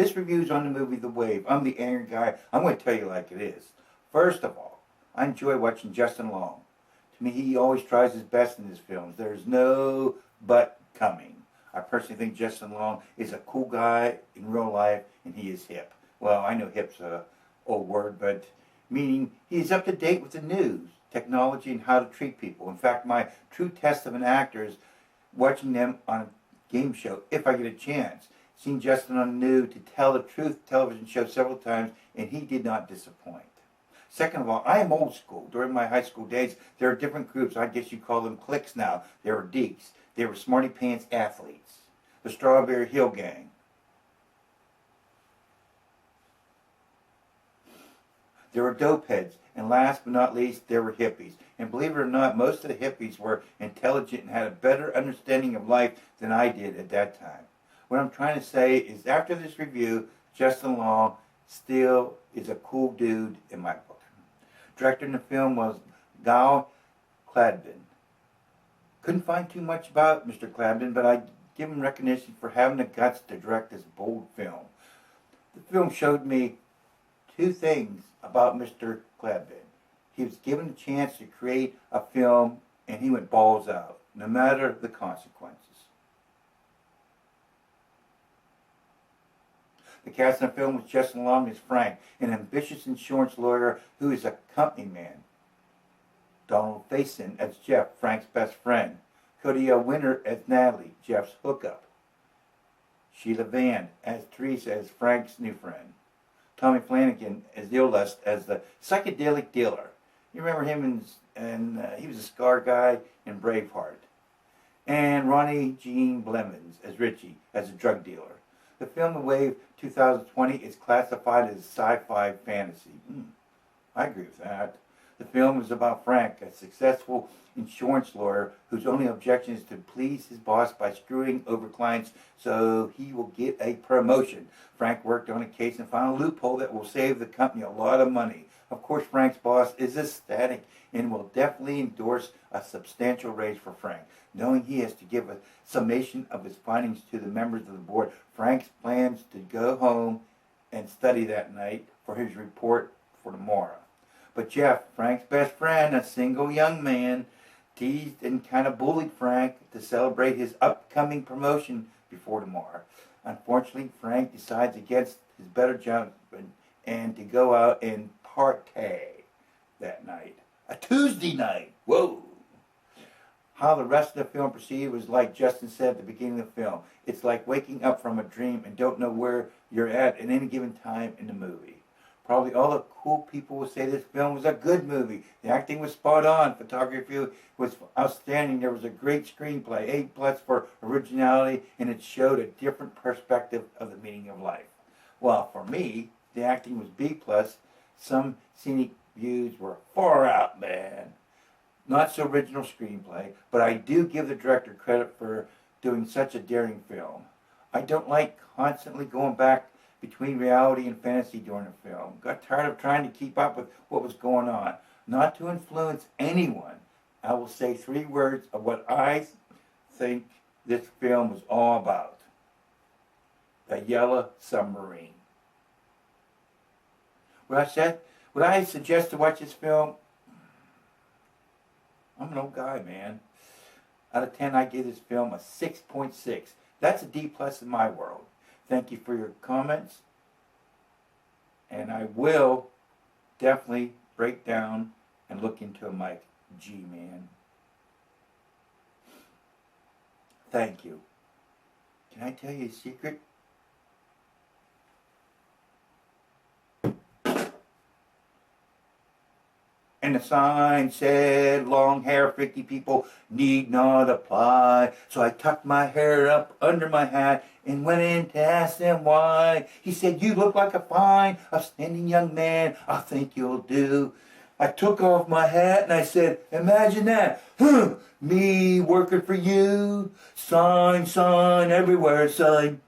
This review is on the movie The Wave. I'm the angry guy. I'm going to tell you like it is. First of all, I enjoy watching Justin Long. To me, he always tries his best in his films. There's no but coming. I personally think Justin Long is a cool guy in real life, and he is hip. Well, I know hip's a old word, but meaning he's up to date with the news, technology, and how to treat people. In fact, my true test of an actor is watching them on a game show, if I get a chance. Seen Justin on the New to Tell the Truth television show several times, and he did not disappoint. Second of all, I am old school. During my high school days, there are different groups. I guess you call them cliques now. There were Deeks. They were smarty pants athletes. The Strawberry Hill Gang. There were dope heads. And last but not least, there were hippies. And believe it or not, most of the hippies were intelligent and had a better understanding of life than I did at that time. What I'm trying to say is after this review, Justin Long still is a cool dude in my book. Directing the film was Gal Cladben. Couldn't find too much about Mr. Cladben, but I give him recognition for having the guts to direct this bold film. The film showed me two things about Mr. Cladben. He was given a chance to create a film, and he went balls out, no matter the consequences. The cast in the film was Justin Long as Frank, an ambitious insurance lawyer who is a company man. Donald Faison as Jeff, Frank's best friend. Cody Winter as Natalie, Jeff's hookup. Sheila Van as Teresa as Frank's new friend. Tommy Flanagan as Illust as the psychedelic dealer. You remember him he was a scar guy in Braveheart. And Ronnie Jean Blemmons as Richie, as a drug dealer. The film The Wave 2020 is classified as sci-fi fantasy. I agree with that. The film is about Frank, a successful insurance lawyer whose only objection is to please his boss by screwing over clients so he will get a promotion. Frank worked on a case and found a loophole that will save the company a lot of money. Of course, Frank's boss is ecstatic and will definitely endorse a substantial raise for Frank. Knowing he has to give a summation of his findings to the members of the board, Frank plans to go home and study that night for his report for tomorrow. But Jeff, Frank's best friend, a single young man, teased and kind of bullied Frank to celebrate his upcoming promotion before tomorrow. Unfortunately, Frank decides against his better judgment and to go out and partay that night. A Tuesday night. Whoa! How the rest of the film proceeded was like Justin said at the beginning of the film. It's like waking up from a dream and don't know where you're at any given time in the movie. Probably all the cool people will say this film was a good movie. The acting was spot on. Photography was outstanding. There was a great screenplay, A+ for originality, and it showed a different perspective of the meaning of life. Well, for me, the acting was B+. Some scenic views were far out, man. Not so original screenplay, but I do give the director credit for doing such a daring film. I don't like constantly going back between reality and fantasy during the film. Got tired of trying to keep up with what was going on. Not to influence anyone, I will say 3 words of what I think this film was all about. The Yellow Submarine. Would I suggest to watch this film? I'm an old guy, man. Out of 10, I give this film a 6.6. That's a D+ in my world. Thank you for your comments. And I will definitely break down and look into a Mike G, man. Thank you. Can I tell you a secret? And the sign said, long hair, freaky people need not apply. So I tucked my hair up under my hat and went in to ask them why. He said, you look like a fine, upstanding young man. I think you'll do. I took off my hat and I said, imagine that. Me working for you. Sign, sign, everywhere, sign.